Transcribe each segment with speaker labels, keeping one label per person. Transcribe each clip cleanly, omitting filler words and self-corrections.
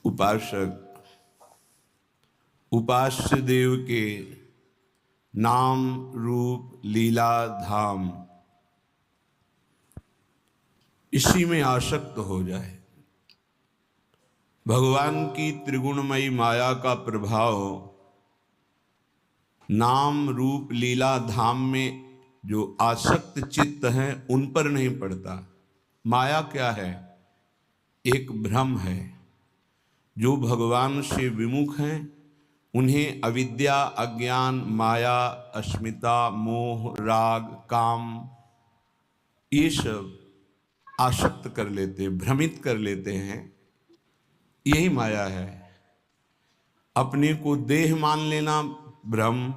Speaker 1: उपासक उपास्य देव के नाम रूप लीला धाम इसी में आसक्त हो जाए। भगवान की त्रिगुणमयी माया का प्रभाव नाम रूप लीला धाम में जो आसक्त चित्त हैं उन पर नहीं पड़ता। माया क्या है? एक भ्रम है। जो भगवान से विमुख हैं उन्हें अविद्या, अज्ञान, माया, अस्मिता, मोह, राग, काम ये सब आसक्त कर लेते, भ्रमित कर लेते हैं। यही माया है। अपने को देह मान लेना भ्रम,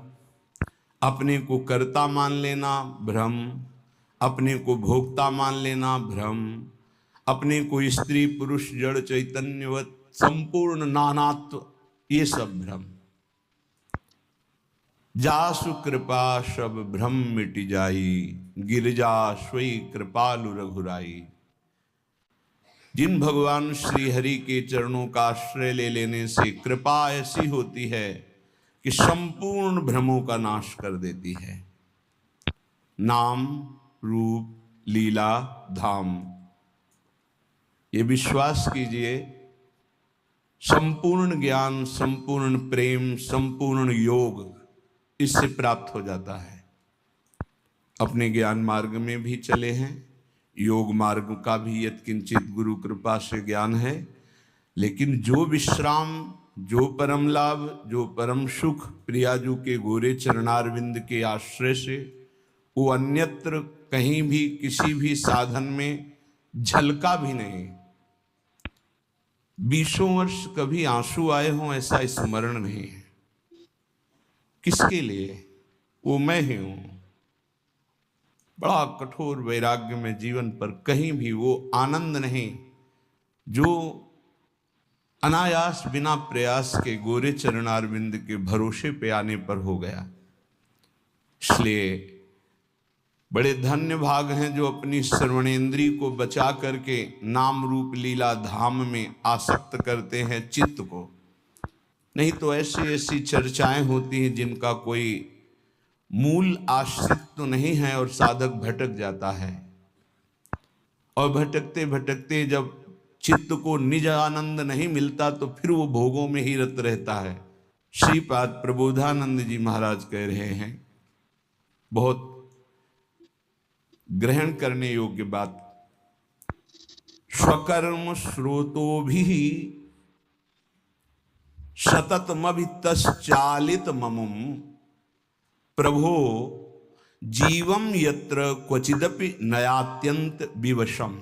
Speaker 1: अपने को कर्ता मान लेना भ्रम, अपने को भोक्ता मान लेना भ्रम, अपने को स्त्री पुरुष जड़ चैतन्यवत संपूर्ण नानात्व, ये सब भ्रम। जासु कृपा सब भ्रम मिट जाई, गिरजा सोई कृपालु रघुराई। जिन भगवान श्री हरि के चरणों का आश्रय ले लेने से कृपा ऐसी होती है कि संपूर्ण भ्रमों का नाश कर देती है। नाम रूप लीला धाम, ये विश्वास कीजिए, संपूर्ण ज्ञान, संपूर्ण प्रेम, संपूर्ण योग इससे प्राप्त हो जाता है। अपने ज्ञान मार्ग में भी चले हैं, योग मार्ग का भी यत्किंचित गुरु कृपा से ज्ञान है, लेकिन जो विश्राम, जो परम लाभ, जो परम सुख प्रियाजू के गोरे चरणारविंद के आश्रय से वो अन्यत्र कहीं भी किसी भी साधन में झलका भी नहीं। 20 वर्ष कभी आंसू आए हों ऐसा स्मरण नहीं है। किसके लिए? वो मैं ही हूं। बड़ा कठोर वैराग्य में जीवन पर कहीं भी वो आनंद नहीं जो अनायास बिना प्रयास के गोरे चरणारविंद के भरोसे पे आने पर हो गया। इसलिए बड़े धन्य भाग हैं जो अपनी श्रवणेंद्री को बचा करके नाम रूप लीला धाम में आसक्त करते हैं चित्त को। नहीं तो ऐसी ऐसी चर्चाएं होती हैं जिनका कोई मूल आश्रित तो नहीं है और साधक भटक जाता है। और भटकते भटकते जब चित्त को निज आनंद नहीं मिलता तो फिर वो भोगों में ही रत रहता है। श्रीपाद प्रबोधानंद जी महाराज कह रहे हैं, बहुत ग्रहण करने योग्य बात, स्वकर्म स्रोतो भी सततमभितश्चालित ममुम प्रभो जीवम यत्र क्वचिदपि नयात्यंत विवशम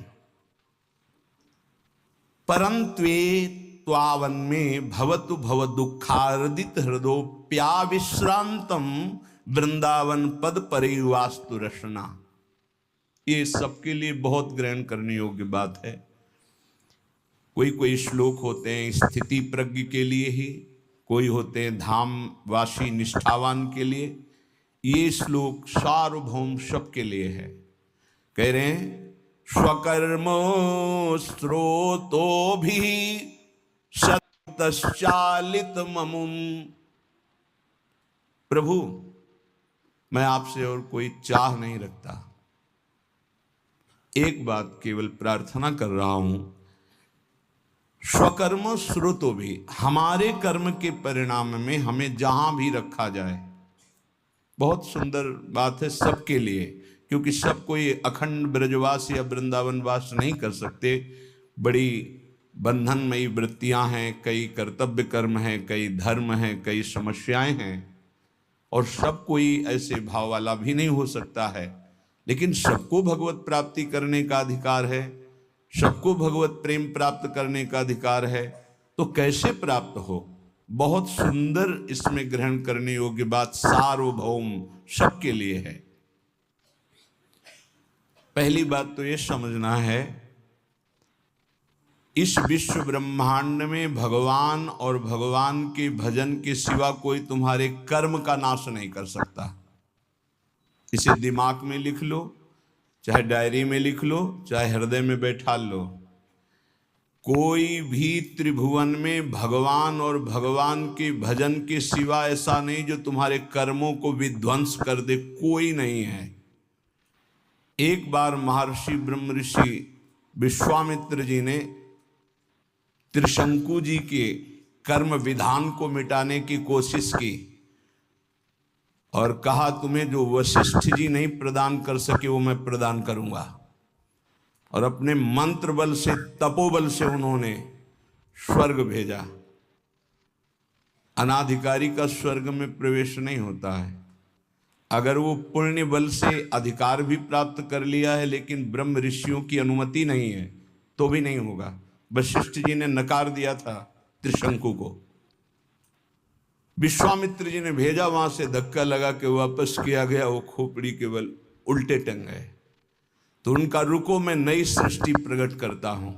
Speaker 1: परंत्वे त्वावन्मे भवतु भव दुखार्दित हृदोप्याविश्रांतम वृंदावन पद परिवास्तु रसना। ये सबके लिए बहुत ग्रहण करने योग्य बात है। कोई कोई श्लोक होते हैं स्थिति प्रज्ञ के लिए ही, कोई होते हैं धामवासी निष्ठावान के लिए। ये श्लोक सार्वभौम सबके लिए है। कह रहे हैं स्वकर्मो स्रोतो भी सतश्चालित ममुम। प्रभु मैं आपसे और कोई चाह नहीं रखता, एक बात केवल प्रार्थना कर रहा हूं, स्वकर्म स्रोतो भी, हमारे कर्म के परिणाम में हमें जहां भी रखा जाए। बहुत सुंदर बात है सबके लिए, क्योंकि सब कोई अखंड ब्रजवास या वृंदावनवास नहीं कर सकते। बड़ी बंधनमयी वृत्तियां हैं, कई कर्तव्य कर्म हैं, कई धर्म हैं, कई समस्याएं हैं, और सब कोई ऐसे भाव वाला भी नहीं हो सकता है। लेकिन सबको भगवत प्राप्ति करने का अधिकार है, सबको भगवत प्रेम प्राप्त करने का अधिकार है। तो कैसे प्राप्त हो? बहुत सुंदर इसमें ग्रहण करने योग्य बात सार्वभौम सबके लिए है। पहली बात तो ये समझना है, इस विश्व ब्रह्मांड में भगवान और भगवान के भजन के सिवा कोई तुम्हारे कर्म का नाश नहीं कर सकता। इसे दिमाग में लिख लो, चाहे डायरी में लिख लो, चाहे हृदय में बैठा लो। कोई भी त्रिभुवन में भगवान और भगवान के भजन के सिवा ऐसा नहीं जो तुम्हारे कर्मों को विध्वंस कर दे, कोई नहीं है। एक बार महर्षि ब्रह्म ऋषि विश्वामित्र जी ने त्रिशंकु जी के कर्म विधान को मिटाने की कोशिश की और कहा तुम्हें जो वशिष्ठ जी नहीं प्रदान कर सके वो मैं प्रदान करूंगा। और अपने मंत्र बल से तपोबल से उन्होंने स्वर्ग भेजा। अनाधिकारी का स्वर्ग में प्रवेश नहीं होता है। अगर वो पुण्य बल से अधिकार भी प्राप्त कर लिया है लेकिन ब्रह्म ऋषियों की अनुमति नहीं है तो भी नहीं होगा। वशिष्ठ जी ने नकार दिया था त्रिशंकु को, विश्वामित्र जी ने भेजा, वहां से धक्का लगा के वापस किया गया, वो खोपड़ी केवल उल्टे टंग गए। तो उनका रुको मैं नई सृष्टि प्रकट करता हूं।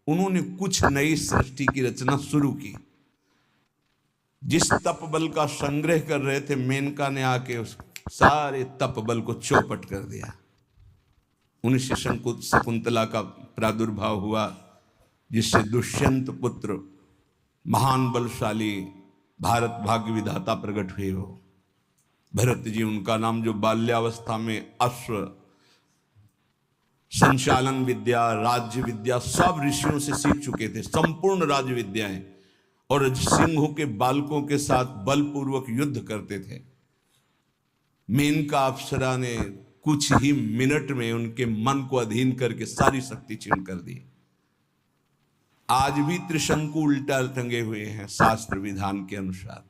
Speaker 1: उन्होंने कुछ नई सृष्टि की रचना शुरू की। जिस तप बल का संग्रह कर रहे थे मेनका ने आके उस सारे तप बल को चौपट कर दिया। उन्हीं से शकुंतला का प्रादुर्भाव हुआ जिससे दुष्यंत पुत्र महान बलशाली भारत भाग्य विधाता प्रकट हुए हो। भरत जी उनका नाम, जो बाल्यावस्था में अश्व संचालन विद्या राज्य विद्या सब ऋषियों से सीख चुके थे, संपूर्ण राज्य विद्याएं, और सिंहों के बालकों के साथ बलपूर्वक युद्ध करते थे। मेनका अप्सरा ने कुछ ही मिनट में उनके मन को अधीन करके सारी शक्ति छीन कर दी। आज भी त्रिशंकु उल्टा टंगे हुए हैं शास्त्र विधान के अनुसार।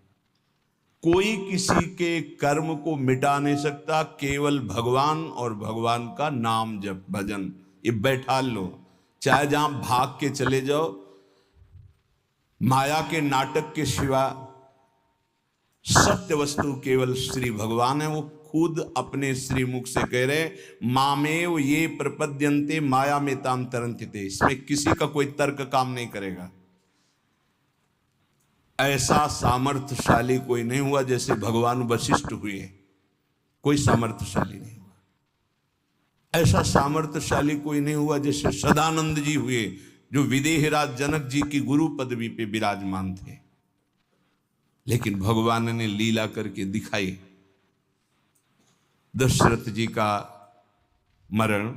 Speaker 1: कोई किसी के कर्म को मिटा नहीं सकता, केवल भगवान और भगवान का नाम जप भजन ये बैठा लो। चाहे जहां भाग के चले जाओ, माया के नाटक के सिवा सत्य वस्तु केवल श्री भगवान है। वो खुद अपने श्रीमुख से कह रहे मामेव ये प्रपद्यन्ते माया में ताम तरंतिते। इसमें किसी का कोई तर्क काम नहीं करेगा। ऐसा सामर्थ्यशाली कोई नहीं हुआ जैसे भगवान वशिष्ठ हुए, कोई सामर्थ्यशाली नहीं हुआ। ऐसा सामर्थ्यशाली कोई नहीं हुआ जैसे सदानंद जी हुए, जो विदेहराज जनक जी की गुरु पदवी पे विराजमान थे। लेकिन भगवान ने लीला करके दिखाई। दशरथ जी का मरण,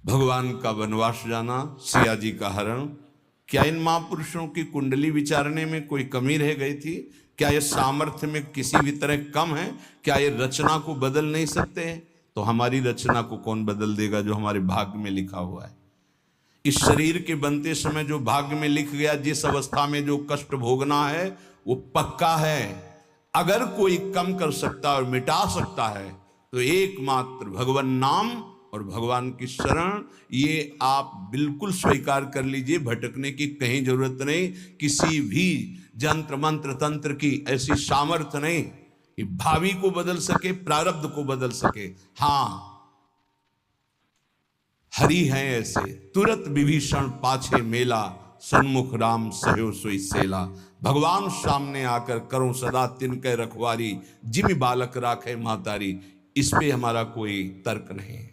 Speaker 1: भगवान का वनवास जाना, सिया जी का हरण, क्या इन महापुरुषों की कुंडली विचारने में कोई कमी रह गई थी? क्या ये सामर्थ्य में किसी भी तरह कम है? क्या ये रचना को बदल नहीं सकते हैं? तो हमारी रचना को कौन बदल देगा जो हमारे भाग्य में लिखा हुआ है? इस शरीर के बनते समय जो भाग्य में लिख गया, जिस अवस्था में जो कष्ट भोगना है वो पक्का है। अगर कोई कम कर सकता और मिटा सकता है तो एकमात्र भगवान नाम और भगवान की शरण, ये आप बिल्कुल स्वीकार कर लीजिए। भटकने की कहीं जरूरत नहीं। किसी भी जंत्र मंत्र तंत्र की ऐसी सामर्थ्य नहीं कि भावी को बदल सके, प्रारब्ध को बदल सके। हाँ, हरि हैं ऐसे, तुरंत विभीषण पाछे मेला, सन्मुख राम सहयो सोई सेला। भगवान सामने आकर करो सदा तिनके रखवारी, जिमि बालक राखे मातारी। इस पे हमारा कोई तर्क नहीं है।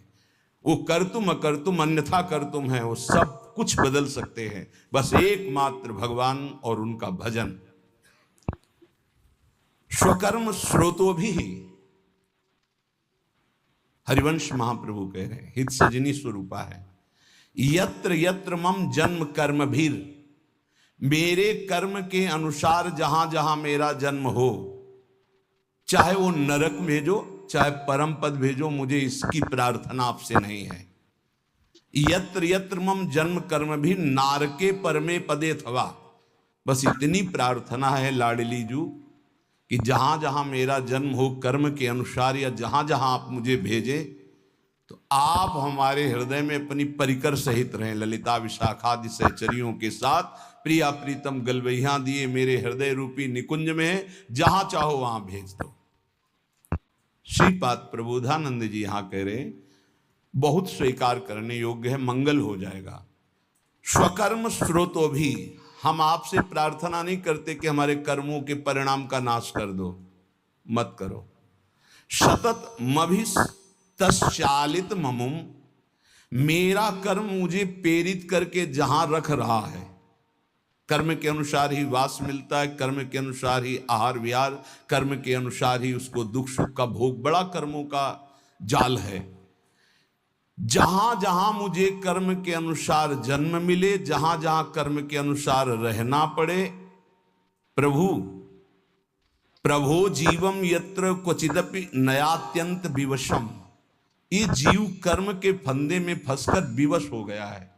Speaker 1: वो कर तुम अकर तुम अन्यथा कर तुम है, वो सब कुछ बदल सकते हैं। बस एकमात्र भगवान और उनका भजन। स्वकर्म स्रोतो भी, हरिवंश महाप्रभु कह रहे हैं, हित सजनी स्वरूपा है। यत्र यत्र मम जन्म कर्म भीर, मेरे कर्म के अनुसार जहां जहां मेरा जन्म हो, चाहे वो नरक भेजो चाहे परम पद भेजो, मुझे इसकी प्रार्थना आपसे नहीं है। यत्र यत्र मम जन्म कर्म भी नारके परमे पदे थवा। बस इतनी प्रार्थना है लाडली जू कि जहां जहां मेरा जन्म हो कर्म के अनुसार, या जहां जहां आप मुझे भेजें, तो आप हमारे हृदय में अपनी परिकर सहित रहें। ललिता विशाखादि सहचरियों के साथ प्रिया प्रीतम गलवैया दिए मेरे हृदय रूपी निकुंज में है, जहां चाहो वहां भेज दो। श्रीपाद प्रबोधानंद जी यहां कह रहे, बहुत स्वीकार करने योग्य है, मंगल हो जाएगा। स्वकर्म स्रोतो भी, हम आपसे प्रार्थना नहीं करते कि हमारे कर्मों के परिणाम का नाश कर दो, मत करो। सतत मभिस तस्चालित ममुम, मेरा कर्म मुझे प्रेरित करके जहां रख रहा है, कर्म के अनुसार ही वास मिलता है, कर्म के अनुसार ही आहार विहार, कर्म के अनुसार ही उसको दुख सुख का भोग, बड़ा कर्मों का जाल है। जहां जहां मुझे कर्म के अनुसार जन्म मिले, जहां जहां कर्म के अनुसार रहना पड़े, प्रभु प्रभो जीवम यत्र क्वचिदपि नयात्यंत विवशम, ये जीव कर्म के फंदे में फंसकर विवश हो गया है,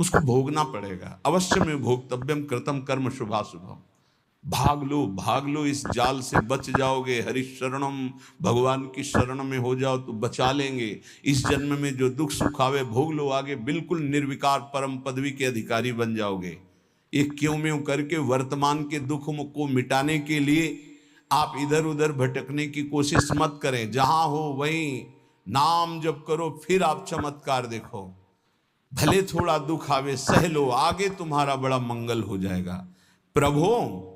Speaker 1: उसको भोगना पड़ेगा। अवश्य में भोक्तव्यम कृतम कर्म शुभाशुभम। भाग लो इस जाल से, बच जाओगे। हरिशरणम, भगवान की शरण में हो जाओ तो बचा लेंगे। इस जन्म में जो दुख सुख आवे भोग लो, आगे बिल्कुल निर्विकार परम पदवी के अधिकारी बन जाओगे। ये क्यों में करके वर्तमान के दुख को मिटाने के लिए आप इधर उधर भटकने की कोशिश मत करें। जहां हो वहीं नाम जप करो, फिर आप चमत्कार देखो। भले थोड़ा दुख आवे सह लो, आगे तुम्हारा बड़ा मंगल हो जाएगा। प्रभो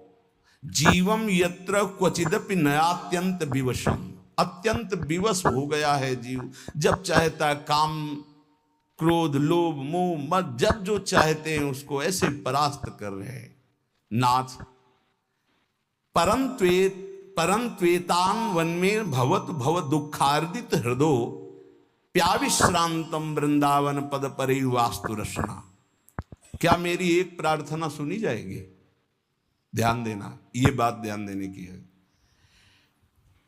Speaker 1: जीवम यत्र क्वचिदपि नयात्यंत विवशम, अत्यंत विवश हो गया है जीव। जब चाहता काम क्रोध लोभ मोह मद, जब जो चाहते हैं उसको ऐसे परास्त कर रहे हैं। नाथ परंत्वेतान वन में भवत भव दुखार्दित हृदो प्याविश्रांतम वृंदावन पद परि वास्तु रसना। क्या मेरी एक प्रार्थना सुनी जाएगी? ध्यान देना, ये बात ध्यान देने की है।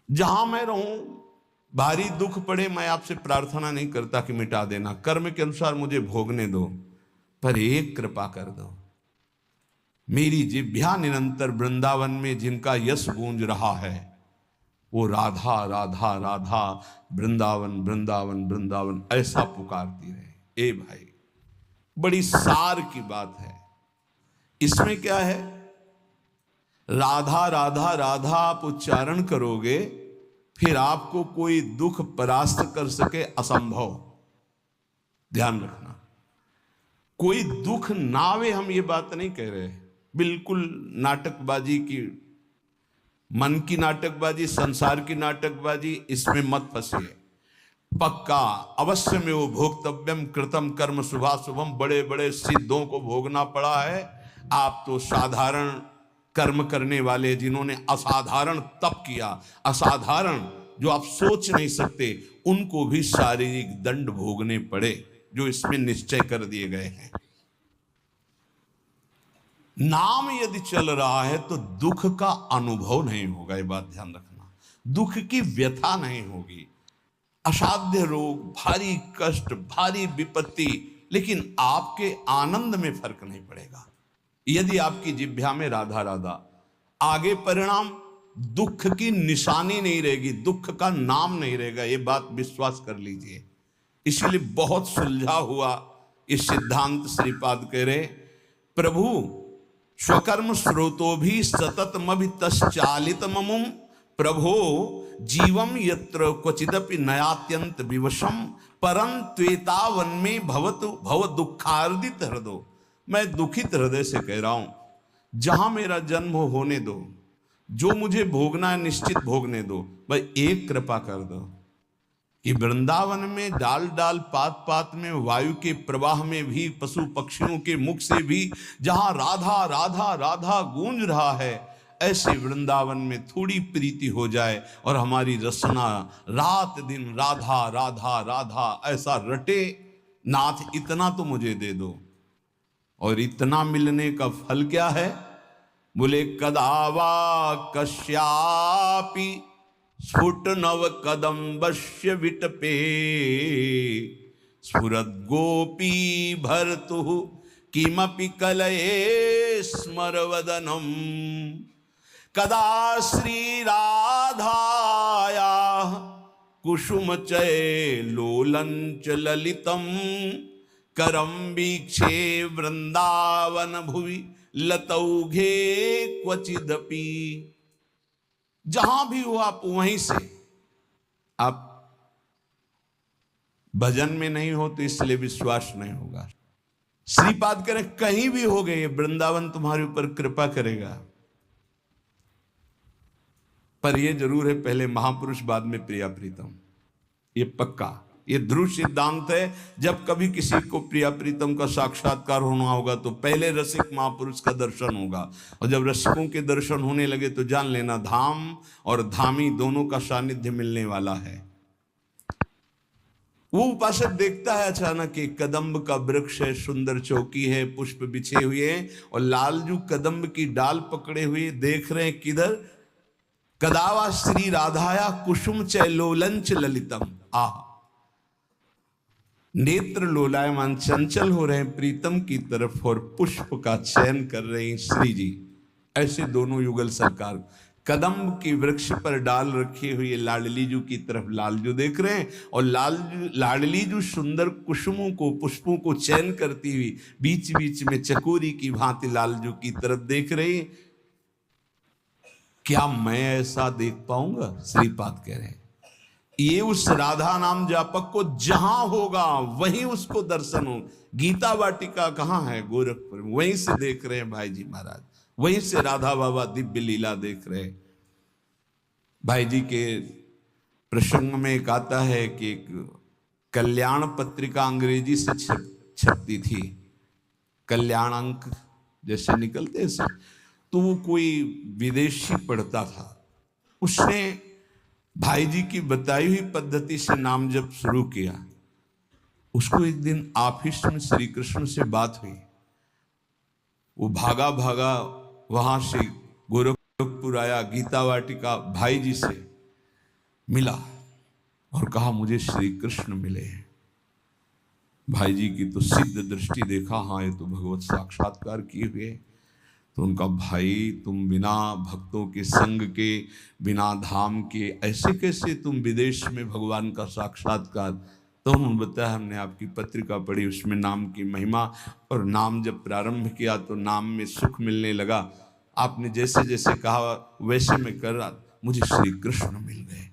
Speaker 1: जहां मैं रहूं, भारी दुख पड़े, मैं आपसे प्रार्थना नहीं करता कि मिटा देना, कर्म के अनुसार मुझे भोगने दो, पर एक कृपा कर दो। मेरी जिह्वा निरंतर वृंदावन में जिनका यश गूंज रहा है, वो राधा राधा राधा, वृंदावन वृंदावन वृंदावन ऐसा पुकारती रहे। ए भाई, बड़ी सार की बात है। इसमें क्या है? राधा राधा राधा आप उच्चारण करोगे, फिर आपको कोई दुख परास्त कर सके असंभव। ध्यान रखना, कोई दुख ना आवे, हम ये बात नहीं कह रहे। बिल्कुल नाटकबाजी की, मन की नाटकबाजी, संसार की नाटकबाजी, इसमें मत फंसिए। पक्का अवश्य में वो भोक्तव्यम कृतम कर्म शुभाशुभम, बड़े बड़े सिद्धों को भोगना पड़ा है। आप तो साधारण कर्म करने वाले, जिन्होंने असाधारण तप किया, असाधारण जो आप सोच नहीं सकते, उनको भी शारीरिक दंड भोगने पड़े, जो इसमें निश्चय कर दिए गए हैं। नाम यदि चल रहा है तो दुख का अनुभव नहीं होगा, ये बात ध्यान रखना। दुख की व्यथा नहीं होगी, असाध्य रोग, भारी कष्ट, भारी विपत्ति, लेकिन आपके आनंद में फर्क नहीं पड़ेगा यदि आपकी जिह्वा में राधा राधा। आगे परिणाम दुख की निशानी नहीं रहेगी, दुख का नाम नहीं रहेगा, ये बात विश्वास कर लीजिए। इसलिए बहुत सुलझा हुआ इस सिद्धांत श्रीपाद कह रहे, प्रभु स्वकर्म स्रोतो भी सततमभितश्चालित ममुम, प्रभो जीवम यत्र क्वचिदपि नयात्यंत विवशम, परं त्वेतावन में भवतु भव दुखार्दित हृदय। मैं दुखित हृदय से कह रहा हूं, जहां मेरा जन्म होने दो, जो मुझे भोगना है निश्चित भोगने दो, भाई एक कृपा कर दो कि वृंदावन में डाल डाल पात पात में, वायु के प्रवाह में भी, पशु पक्षियों के मुख से भी, जहां राधा राधा राधा गूंज रहा है, ऐसे वृंदावन में थोड़ी प्रीति हो जाए और हमारी रसना रात दिन राधा राधा राधा ऐसा रटे। नाथ इतना तो मुझे दे दो। और इतना मिलने का फल क्या है? बोले कदावा कश्यापि स्फुट नव कदम्बस्य विटपे, स्फुरद गोपी भर्तु किमपि कलये स्मरवदनम, कदा श्री राधाया कुसुम चय लोलंच ललितम, करम वीक्षे वृंदावन भुवि लतौघे क्वचिदपि। जहां भी हो आप वहीं से, आप भजन में नहीं हो तो इसलिए विश्वास नहीं होगा। श्रीपाद करें कहीं भी हो गए, वृंदावन तुम्हारे ऊपर कृपा करेगा। पर यह जरूर है, पहले महापुरुष बाद में प्रिया प्रीतम, ये पक्का, ये ध्रुव सिद्धांत है। जब कभी किसी को प्रिया प्रीतम का साक्षात्कार होना होगा तो पहले रसिक महापुरुष का दर्शन होगा, और जब रसिकों के दर्शन होने लगे तो जान लेना धाम और धामी दोनों का सानिध्य मिलने वाला है। वो उपासक देखता है अचानक एक कदम्ब का वृक्ष है, सुंदर चौकी है, पुष्प बिछे हुए हैं, और लालजू कदम्ब की डाल पकड़े हुए देख रहे हैं किधर, कदावा श्री राधाया कुसुम चय लोलंच ललितम। नेत्र लोलायमान चंचल हो रहे हैं प्रीतम की तरफ और पुष्प का चयन कर रहे हैं श्री जी। ऐसे दोनों युगल सरकार कदम्ब की वृक्ष पर डाल रखी हुई लाडली जू की तरफ लालजू देख रहे हैं, और लाडली जू सुंदर कुसुमों को पुष्पों को चयन करती हुई बीच बीच में चकोरी की भांति लालजू की तरफ देख रही। क्या मैं ऐसा देख पाऊंगा? श्रीपाद कह रहे हैं ये उस राधा नाम जापक को जहां होगा वहीं उसको दर्शन हो। गीता वाटिका कहां है? गोरखपुर, वहीं से देख रहे हैं भाई जी महाराज, वहीं से राधा बाबा दिव्य लीला देख रहे हैं। भाई जी के प्रसंग में एक आता है कि एक कल्याण पत्रिका अंग्रेजी से छपती थी, कल्याण अंक जैसे निकलते हैं, तो वो कोई विदेशी पढ़ता था, उसने भाई जी की बताई हुई पद्धति से नाम जप शुरू किया। उसको एक दिन ऑफिस में श्री कृष्ण से बात हुई, वो भागा भागा वहां से गोरखपुर आया, गीता वाटिका भाई जी से मिला और कहा मुझे श्री कृष्ण मिले हैं। भाई जी की तो सिद्ध दृष्टि देखा, हाँ ये तो भगवत साक्षात्कार किए हुए। तो उनका भाई तुम बिना भक्तों के संग के, बिना धाम के ऐसे कैसे तुम विदेश में भगवान का साक्षात्कार? तो उन्होंने बताया हमने आपकी पत्रिका पढ़ी, उसमें नाम की महिमा, और नाम जब प्रारंभ किया तो नाम में सुख मिलने लगा। आपने जैसे जैसे कहा वैसे मैं कर रहा, मुझे श्री कृष्ण मिल गए।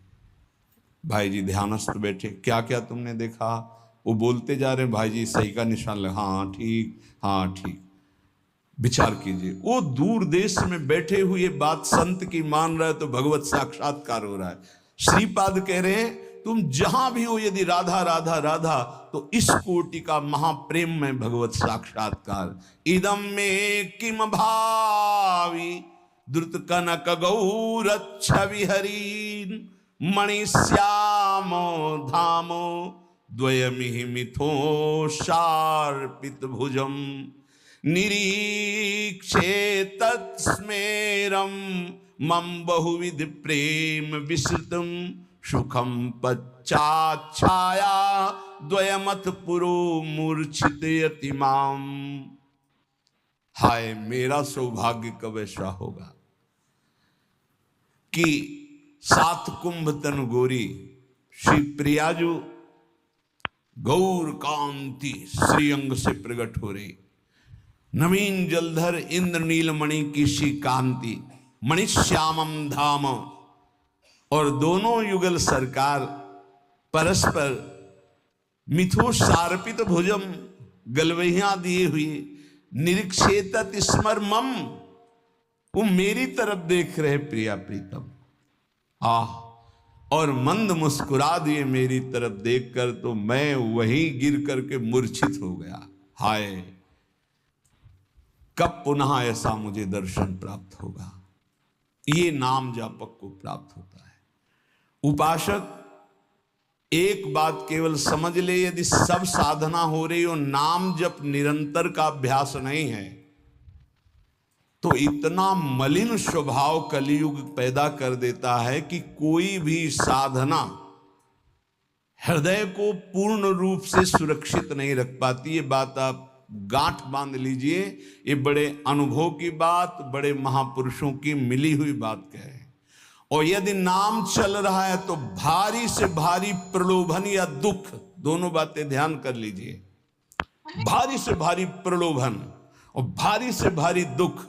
Speaker 1: भाई जी ध्यानस्थ बैठे, क्या क्या तुमने देखा? वो बोलते जा रहे, भाई जी सही का निशान लगा, हाँ ठीक, हाँ ठीक। विचार कीजिए, वो दूर देश में बैठे हुए बात संत की मान रहा है तो भगवत साक्षात्कार हो रहा है। श्रीपाद कह रहे हैं तुम जहां भी हो, यदि राधा राधा राधा, तो इस कोटि का महाप्रेम में भगवत साक्षात्कार। इदम में किम भावी द्रुत कनक गौरच्छ विहरीन मणि श्यामो धामो द्वयमिहि मिथो शार्पित भुजम निरीक्षे तत्स्मेरम मम बहुविध प्रेम विस्तृतम सुखम पच्चाच्छाया द्वयमथ पुरो मूर्छित यतिमाम। हाय मेरा सौभाग्य कब ऐसा होगा कि 7 कुंभ तन गोरी श्री प्रियाजू गौर कांति श्रीअंग से प्रकट हो रही, नवीन जलधर इंद्र नीलमणि की सी कांति, मणिश्यामम धाम, और दोनों युगल सरकार परस्पर मिथो सार्पित भुजम गलवहियां दिए हुए निरीक्षेतत स्मरमम, वो मेरी तरफ देख रहे प्रिया प्रीतम, और मंद मुस्कुरा दिए मेरी तरफ देखकर, तो मैं वहीं गिर करके मूर्छित हो गया। हाय कब पुनः ऐसा मुझे दर्शन प्राप्त होगा? ये नाम जापक को प्राप्त होता है। उपासक एक बात केवल समझ ले, यदि सब साधना हो रही हो, नाम जप निरंतर का अभ्यास नहीं है, तो इतना मलिन स्वभाव कलियुग पैदा कर देता है कि कोई भी साधना हृदय को पूर्ण रूप से सुरक्षित नहीं रख पाती। ये बात आप गांठ बांध लीजिए, ये बड़े अनुभव की बात, बड़े महापुरुषों की मिली हुई बात कहे। और यदि नाम चल रहा है तो भारी से भारी प्रलोभन या दुख, दोनों बातें ध्यान कर लीजिए। भारी से भारी प्रलोभन और भारी से भारी दुख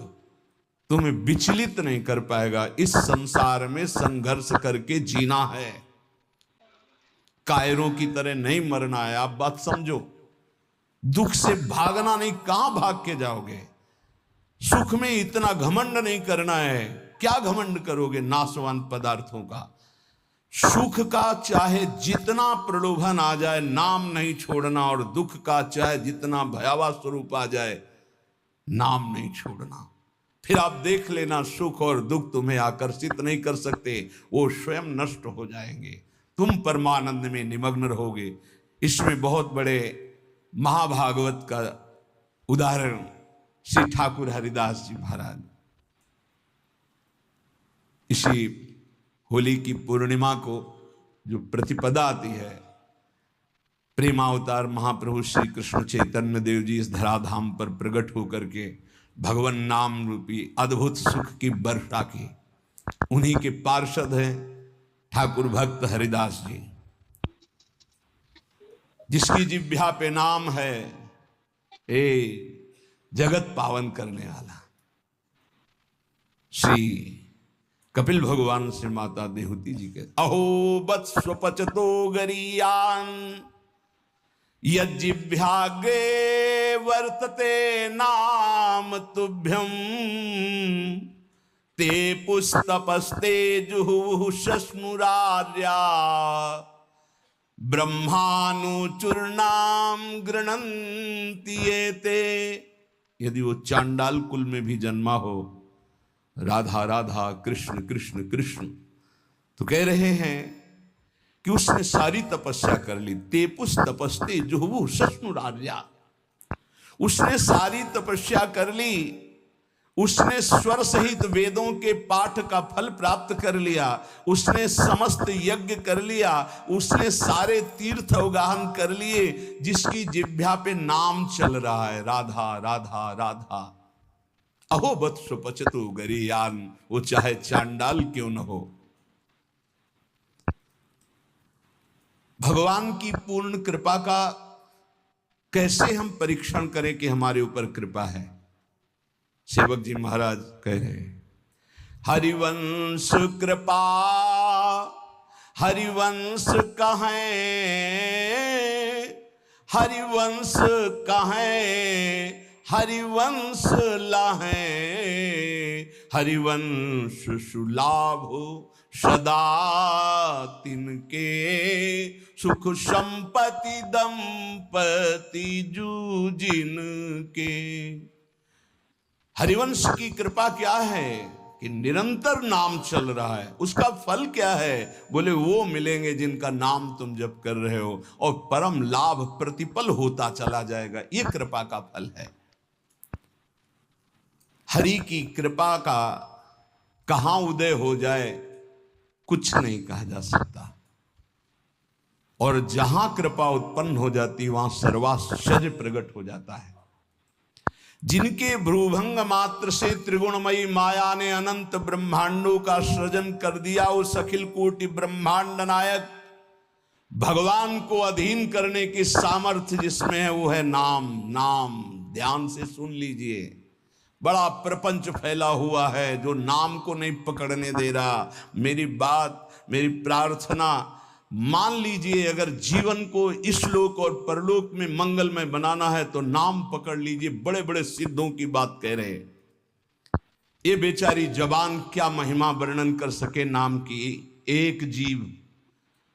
Speaker 1: तुम्हें विचलित नहीं कर पाएगा। इस संसार में संघर्ष करके जीना है, कायरों की तरह नहीं मरना है। आप बात समझो, दुख से भागना नहीं, कहां भाग के जाओगे? सुख में इतना घमंड नहीं करना है, क्या घमंड करोगे नाशवान पदार्थों का? सुख का चाहे जितना प्रलोभन आ जाए नाम नहीं छोड़ना, और दुख का चाहे जितना भयावह स्वरूप आ जाए नाम नहीं छोड़ना। फिर आप देख लेना, सुख और दुख तुम्हें आकर्षित नहीं कर सकते, वो स्वयं नष्ट हो जाएंगे, तुम परमानंद में निमग्न रहोगे। इसमें बहुत बड़े महाभागवत का उदाहरण श्री ठाकुर हरिदास जी महाराज। इसी होली की पूर्णिमा को जो प्रतिपदा आती है, प्रेमावतार महाप्रभु श्री कृष्ण चैतन्य देव जी इस धराधाम पर प्रकट होकर के भगवान नाम रूपी अद्भुत सुख की वर्षा की, उन्हीं के पार्षद हैं ठाकुर भक्त हरिदास जी, जिसकी जिह्वा पे नाम है ए जगत पावन करने वाला। श्री कपिल भगवान से माता देहूती जी के अहो वत्स्वपचतो गरीयान यज्जिह्वाग्रे वर्तते नाम तुभ्यम ते पुस्तपस्ते जुहुः शश्नुरार्या ब्रह्मानुचूर्णाम गृणन्ति एते। यदि वो चांडाल कुल में भी जन्मा हो, राधा राधा कृष्ण कृष्ण कृष्ण, तो कह रहे हैं कि उसने सारी तपस्या कर ली। तेपुस तपस्ते जुहुः शश्नुरार्या, उसने सारी तपस्या कर ली, उसने स्वर सहित वेदों के पाठ का फल प्राप्त कर लिया, उसने समस्त यज्ञ कर लिया, उसने सारे तीर्थ अवगाहन कर लिए, जिसकी जिह्वा पे नाम चल रहा है राधा राधा राधा। अहो वत्स्वपचतो गरीयान, वो चाहे चांडाल क्यों न हो। भगवान की पूर्ण कृपा का कैसे हम परीक्षण करें कि हमारे ऊपर कृपा है। सेवक जी महाराज कह रहे हैं, हरिवंश कृपा हरिवंश कहें, हरिवंश कहें हरिवंश लाहें, हरिवंश सुलाभो सदा तिनके, सुख संपत्ति दंपति जूजिन के। हरिवंश की कृपा क्या है कि निरंतर नाम चल रहा है। उसका फल क्या है? बोले वो मिलेंगे जिनका नाम तुम जप कर रहे हो, और परम लाभ प्रतिपल होता चला जाएगा। ये कृपा का फल है। हरि की कृपा का कहां उदय हो जाए कुछ नहीं कहा जा सकता, और जहां कृपा उत्पन्न हो जाती वहां सर्वाश्चर्य प्रकट हो जाता है। जिनके भ्रूभंग मात्र से त्रिगुणमयी माया ने अनंत ब्रह्मांडों का सृजन कर दिया, उस अखिल कोटि ब्रह्मांड नायक भगवान को अधीन करने की सामर्थ्य जिसमें है, वो है नाम। नाम ध्यान से सुन लीजिए, बड़ा प्रपंच फैला हुआ है जो नाम को नहीं पकड़ने दे रहा। मेरी बात, मेरी प्रार्थना मान लीजिए, अगर जीवन को इस लोक और परलोक में मंगलमय बनाना है तो नाम पकड़ लीजिए। बड़े बड़े सिद्धों की बात कह रहे, ये बेचारी जबान क्या महिमा वर्णन कर सके नाम की। एक जीव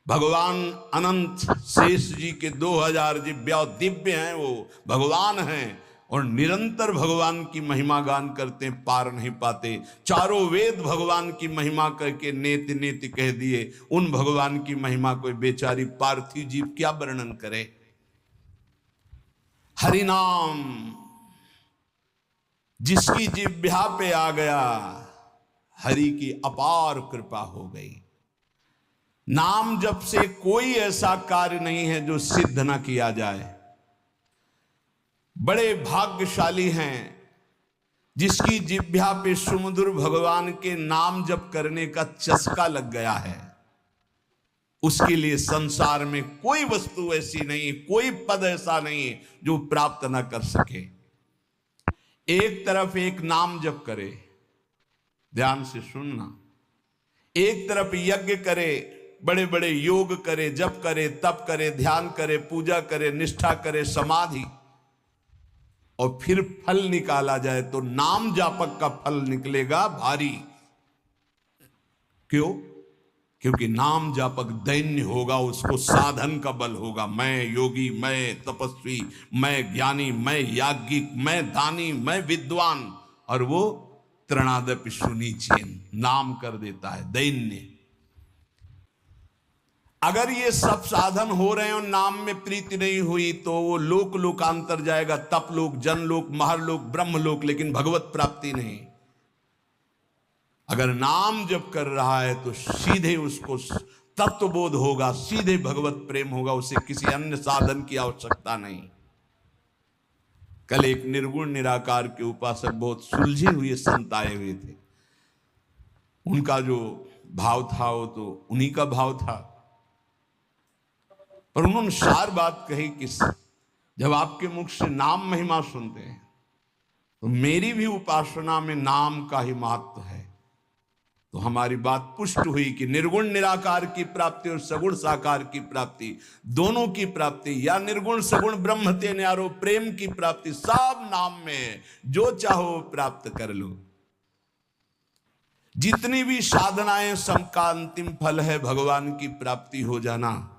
Speaker 1: भगवान अनंत शेष जी के 2000 जिह्वा दिव्य हैं, वो भगवान हैं और निरंतर भगवान की महिमा गान करते हैं, पार नहीं पाते। चारों वेद भगवान की महिमा करके नेति नेति कह दिए। उन भगवान की महिमा कोई बेचारी पार्थिव जीव क्या वर्णन करे। हरिनाम जिसकी जिह्वा पे आ गया, हरि की अपार कृपा हो गई। नाम जप से कोई ऐसा कार्य नहीं है जो सिद्ध ना किया जाए। बड़े भाग्यशाली हैं जिसकी जिह्वा पे सुमधुर भगवान के नाम जप करने का चस्का लग गया है। उसके लिए संसार में कोई वस्तु ऐसी नहीं, कोई पद ऐसा नहीं जो प्राप्त ना कर सके। एक तरफ एक नाम जप करे, ध्यान से सुनना, एक तरफ यज्ञ करे, बड़े बड़े योग करे, जप करे, तप करे, ध्यान करे, पूजा करे, निष्ठा करे, समाधि, और फिर फल निकाला जाए तो नाम जापक का फल निकलेगा भारी। क्यों? क्योंकि नाम जापक दैन्य होगा, उसको साधन का बल होगा। मैं योगी, मैं तपस्वी, मैं ज्ञानी, मैं याज्ञिक, मैं दानी, मैं विद्वान, और वो तृणादपि सुनीचेन नाम कर देता है दैन्य। अगर ये सब साधन हो रहे हैं और नाम में प्रीति नहीं हुई तो वो लोक लोकांतर जाएगा, तप लोक, जनलोक, महरलोक, ब्रह्मलोक, लेकिन भगवत प्राप्ति नहीं। अगर नाम जप कर रहा है तो सीधे उसको तत्वबोध होगा, सीधे भगवत प्रेम होगा, उसे किसी अन्य साधन की आवश्यकता नहीं। कल एक निर्गुण निराकार के उपासक बहुत सुलझे हुए संत आए हुए थे। उनका जो भाव था वो तो उन्हीं का भाव था, पर उन्होंने सार बात कही कि जब आपके मुख से नाम महिमा सुनते हैं तो मेरी भी उपासना में नाम का ही महत्व है। तो हमारी बात पुष्ट हुई कि निर्गुण निराकार की प्राप्ति और सगुण साकार की प्राप्ति, दोनों की प्राप्ति, या निर्गुण सगुण ब्रह्म ते न्यारो, प्रेम की प्राप्ति सब नाम में है। जो चाहो प्राप्त कर लो। जितनी भी साधनाएं, सबका अंतिम फल है भगवान की प्राप्ति हो जाना।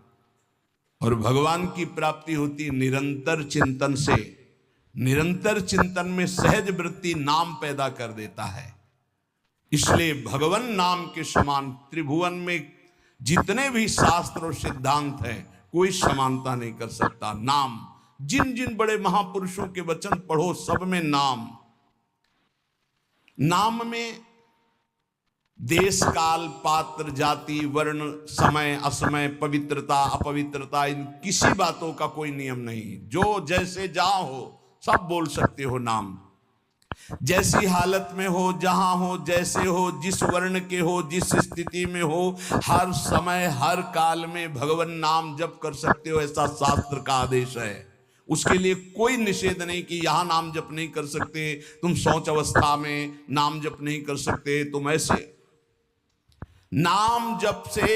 Speaker 1: और भगवान की प्राप्ति होती निरंतर चिंतन से। निरंतर चिंतन में सहज वृत्ति नाम पैदा कर देता है। इसलिए भगवान नाम के समान त्रिभुवन में जितने भी शास्त्र और सिद्धांत हैं, कोई समानता नहीं कर सकता। नाम, जिन जिन बड़े महापुरुषों के वचन पढ़ो, सब में नाम। नाम में देश, काल, पात्र, जाति, वर्ण, समय, असमय, पवित्रता, अपवित्रता, इन किसी बातों का कोई नियम नहीं। जो जैसे जहां हो सब बोल सकते हो नाम। जैसी हालत में हो, जहां हो, जैसे हो, जिस वर्ण के हो, जिस स्थिति में हो, हर समय हर काल में भगवान नाम जप कर सकते हो, ऐसा शास्त्र का आदेश है। उसके लिए कोई निषेध नहीं कि यहां नाम जप नहीं कर सकते, तुम शौच अवस्था में नाम जप नहीं कर सकते, तुम ऐसे। नाम जप से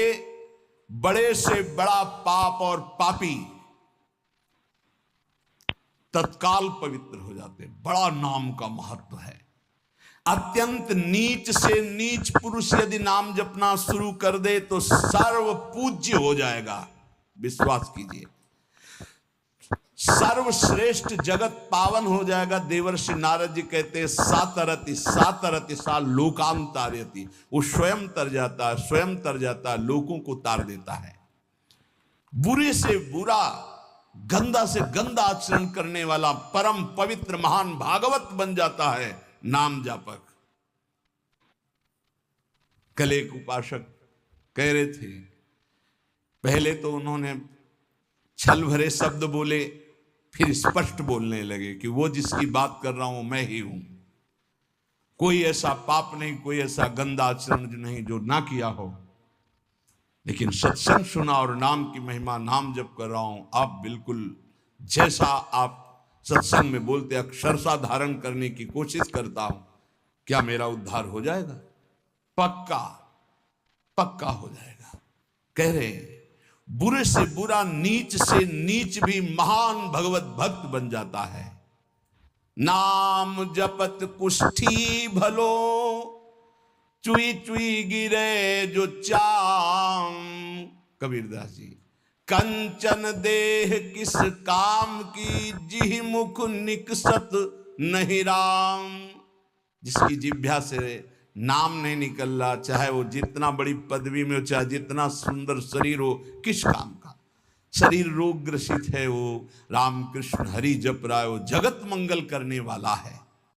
Speaker 1: बड़े से बड़ा पाप और पापी तत्काल पवित्र हो जाते। बड़ा नाम का महत्व है। अत्यंत नीच से नीच पुरुष यदि नाम जपना शुरू कर दे तो सर्व पूज्य हो जाएगा। विश्वास कीजिए, सर्वश्रेष्ठ जगत पावन हो जाएगा। देवर्षि नारद जी कहते हैं सातरति सातरति सा लोकांतारयति। वो स्वयं तर जाता है, स्वयं तर जाता है, लोगों को तार देता है। बुरे से बुरा, गंदा से गंदा आचरण करने वाला परम पवित्र महान भागवत बन जाता है नाम जापक। कल एक उपासक कह रहे थे, पहले तो उन्होंने छल भरे शब्द बोले, फिर स्पष्ट बोलने लगे कि वो जिसकी बात कर रहा हूं मैं ही हूं। कोई ऐसा पाप नहीं, कोई ऐसा गंदा आचरण नहीं जो ना किया हो, लेकिन सत्संग सुना और नाम की महिमा, नाम जप कर रहा हूं। आप बिल्कुल जैसा आप सत्संग में बोलते अक्षरशः धारण करने की कोशिश करता हूं। क्या मेरा उद्धार हो जाएगा? पक्का पक्का हो जाएगा। कह रहे बुरे से बुरा, नीच से नीच भी महान भगवत भक्त बन जाता है। नाम जपत कुष्ठी भलो, चुई चुई गिरे जो चाम। कबीरदास जी। कंचन देह किस काम की, जिह मुख निकसत नहीं राम। जिसकी जिह्वा से नाम नहीं निकल रहा, चाहे वो जितना बड़ी पदवी में हो, चाहे जितना सुंदर शरीर हो, किस काम का? शरीर रोग ग्रसित है, वो राम कृष्ण हरि जप रहा है, वो जगत मंगल करने वाला है।